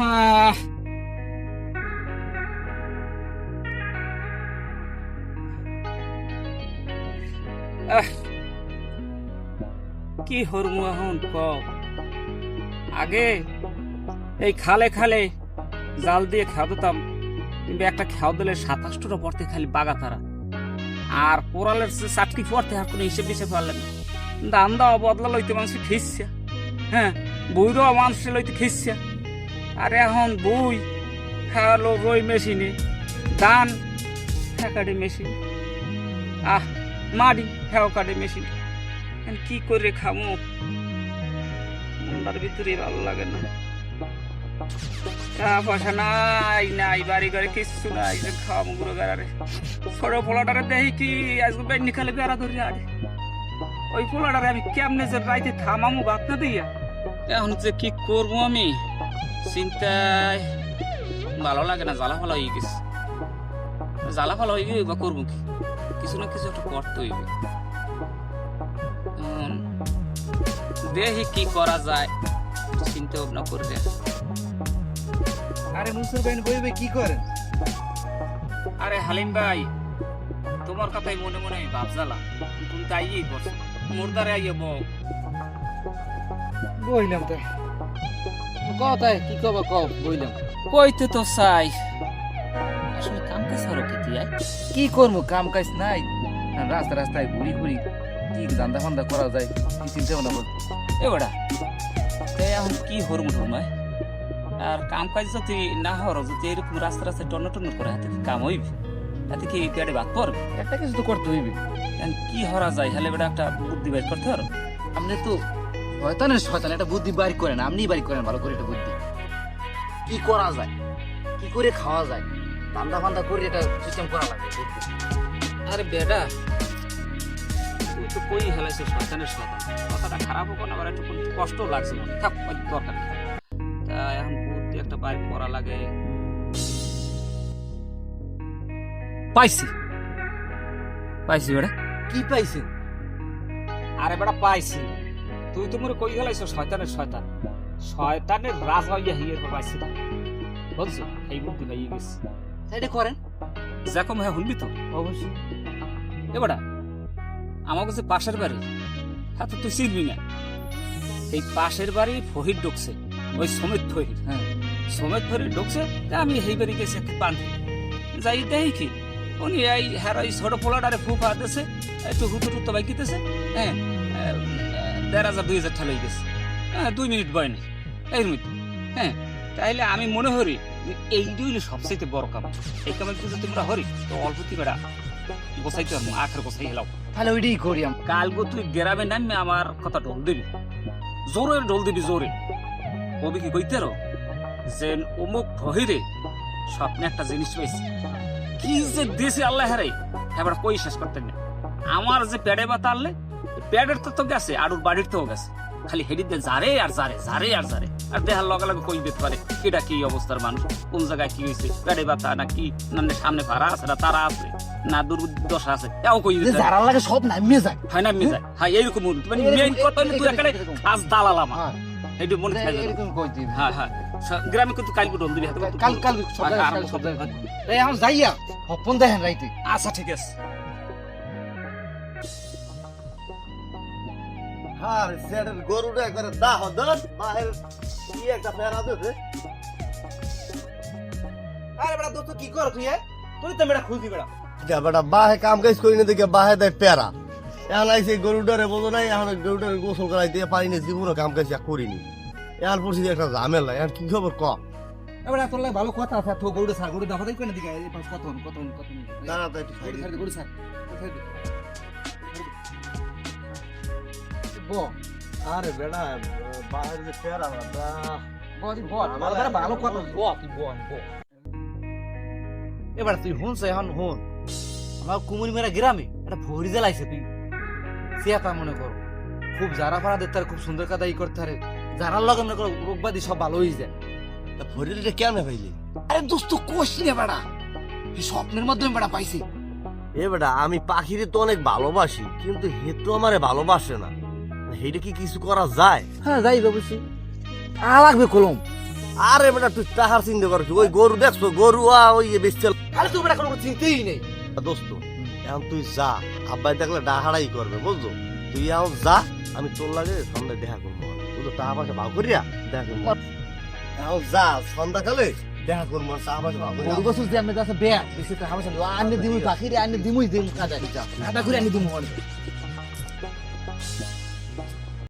আহ, আহ, কি হরমু এখন ক আগে এই খালে খালে জাল দিয়ে খেয়া দিতাম, কিন্তু একটা খেয়া দিলে 27টা পড়তে খালি বাগা তারা আর কোরালের চাকরি পড়তে আর কোনো হিসেব হিসেব পারলেন না। দাম দাওয়া বদলা লইতে মানুষ খিসছে, হ্যাঁ বইরও মানুষ লইতে খিসছে। আর এখন বই খেয়ালো রই মেশিনে, ধান কাটে মেশিন, মাড়ি খেয়াও কাটে মেশিন। কি করে খামো মনটার ভিতরে ভালো লাগে না। টাকা পয়সা নাই নাই, বাড়ি ঘরে কিচ্ছু নাই যে খাওয়াবো গুলো বেড়ারে। ছোট পোলাটারে দেখি কি আজকে বেড়নি খালে বেড়া ধরে আরে, ওই পোলাটারে আমি কেমনে যে রাইতে থামামো ভাত না দিয়া। এখন যে কি করবো আমি চিন্তায় ভালো লাগে না, জ্বালা ফালা হয়ে গেছে। জ্বালা ফালা হয়ে গেলে বা করবো কি, কিছু না কিছু একটা করতে হইবে। দেখি কি করা যায়, চিন্তা ভাবনা করবে। আরে মুসুর ভাই বইবে কি করেন? আরে হালিম ভাই, তোমার কথাই মনে মনে ভাব জ্বালা, তুমি তো আইয়েই করছো মোর দ্বারে আইয়ে বউ। বইলাম তো কথাই কি কব কব বইলাম। কইতে তো চাই, আসলে কাম কাজ হলো কি তুই? কি করবো, কাম কাজ নাই, রাস্তা রাস্তায় ঘুরি ঘুরি কি দান্দা ফান্দা করা যায় কি চিন্তা ভাবনা করছি। এবারা এখন কি হরমু ঠরমায়, আর কাম কাজ যদি না হর, যদি এরকম রাস্তা রাস্তায় টন্ন টন্ন করে হাতে কি কাম হইবে, হাতে কি পেটে ভাত পড়বে? একটা কিছু তো করতে হইবে। এখন কি হরা যায়, হলে বেটা একটা বুদ্ধি বের করতে পারো। আপনি তো শয়তানের শয়তান, একটা বুদ্ধি বাড়ি করেন, আপনি বাড়ি করেন ভালো করে একটা বুদ্ধি। কি করা যায়, কি করে খাওয়া যায়, দান্দা ফান্দা করে এটা সিস্টেম করা লাগে। আরে বেটা তুই তো কই হেলাইছিস শয়তানের শয়তান, কথাটা খারাপ হোক না, আবার একটু কষ্ট লাগছে মনে, থাক দরকার নেই। তা এখন বুদ্ধি একটা বাইর করা লাগে। পাইছি পাইছি বেটা। কি পাইছেন? আরে বেটা পাইছি, তুই তো মনে কই হেলাইছ শয়তানের শয়তান, শয়তানের রাজা হইয়া হিয়ের পর পাইছি না বুঝছো, এই বুদ্ধি পাইয়ে গেছি। এটা করেন যেরকম হ্যাঁ শুনবি তো অবশ্যই। এবারে আমার কাছে পাশের বাড়ি, হ্যাঁ তো তুই চিনবি না, এই পাশের বাড়ি ফহির ঢুকছে, ওই সমিত ফহির, হ্যাঁ সমিত ফহির ঢুকছে। তা আমি এই বাড়ি গেছি একটু পান যাই দেখি কি উনি এই হ্যাঁ ওই ছোট পোলাটারে ফুফা দিতেছে, একটু হুতো টুতো বাইকিতেছে, হ্যাঁ ১,৫০০ ২,০০০ ঠাল হয়ে গেছে, হ্যাঁ ২ মিনিট বয় নেই এর মধ্যে। হ্যাঁ তাইলে আমি মনে করি এইটাই হলো সবচেয়ে বড় কাম। এই কামের যদি তোমরা হরি তো অল্পতি বেড়া গোসাইতে পারবো, আখের গোসাই হেলাও। তাহলে ওইটাই করি আমরা। কালগো তুই গ্রামে নামে আমার কথা ঢোল দিবি, জোরে ঢোল দিবি জোরে। কবি কি কইতে রো যে অমুক ভহিরে স্বপ্নে একটা জিনিস পাইছি, কি যে দেশে আল্লাহ হারে এবার কই শেষ করতেন না। আমার যে পেড়ে বাতা আনলে পেড়ের তো গেছে আর ওর বাড়ির তো গেছে, খালি হেডি দিয়ে যারে আর যারে যারে আর যারে, আর দেহার লগে লগে কই দিতে পারে এটা কি অবস্থার মানুষ, কোন জায়গায় কি হয়েছে, পেড়ে বাতা না কি, না সামনে পারা আছে না তারা আছে না দুর্দশা আছে, এও কই দিতে যারা লাগে সব নামিয়ে যায়, হয় না মিজায়। হ্যাঁ এইরকম মানে মেইন কথা হলো তুই এখানে আজ দালালাম এইটু মনে থাকে এরকম কই দিবি। হ্যাঁ হ্যাঁ গ্রামে কিন্তু কালকে ঢোল দিবি হাতে, কাল কাল সব জায়গায় এই এখন যাইয়া হপন দেখেন রাইতে। আচ্ছা ঠিক আছে। হ্যাঁ সেটার গরুটা একবারে দাহ দন মায়ের কি একটা ফেরা দিতে। আরে বড় দোস্ত কি কর তুই? তুই তো মেরা খুঁজি বেড়া। এটা বেটা বাহে কাম কাজ করি না দেখে বাহে দেয় পেরা। এখন আইসে গরুটারে বলো নাই, এখন গরুটারে গোসল করাই দিয়ে পারি না, জীবনে কাম কাজ করিনি। এখন পড়ছি একটা ঝামেলা, এখন কি খবর ক? এবারে তোর লাগে ভালো কথা আছে, তো গরুটা ছাড়, গরু দাফা দেই কোন দিকে এই পাশ কত কত কত না না তাই একটু গরু ছাড়, গরু ছাড় ব। আরে বেটা বাহের যে পেরা বেটা বদি বল আমার বড় ভালো কথা ব, তুই বল ব। এবারে তুই হুনছ এখন হুন, আমার কুমুরি মেরা গ্রামে একটা ভরি জ্বালাইছে, তুই সিয়াতা মনে কর খুব যারা ফারা দেখতে খুব সুন্দর কাদাই করতে পারে, যারার লগে মনে কর রোগবাদী সব ভালো হয়ে যায়। তা ভরিটা কেমনে পাইলি? আরে দোস্ত কোশ রে বেড়া, এই স্বপ্নের মাধ্যমে বেড়া পাইছি। এ বেটা আমি পাখিরে তো অনেক ভালোবাসি, কিন্তু হে তো আমারে ভালোবাসে না, সেইটা কি কিছু করা যায়? হ্যাঁ যাই বাবুসি, লাগবে কলম আরে বেটা তুই টাহার চিন্তা করছিস ওই গরু দেখছো গরু ওই বেচছিল আরে তুই বেটা কোনো চিন্তাই নেই। দোস্ত এখন তুই যা আব্বাই দেখলে ডাহাড়াই করবে বুঝছো তুই এখন যা আমি তোর লাগে সন্ধ্যায় দেখা করবো বুঝলো টাকা পয়সা ভাগ করিয়া দেখা করবো এখন যা সন্ধ্যাকালে দেখা করবো টাকা পয়সা ভাগ করিয়া গরু গোসল যে আমি যাচ্ছে বেয়া বেশি টাকা পয়সা নেই। আনে দিমুই পাখি রে আনে দিমুই দিম কাজা কাটা করে আনে দিমু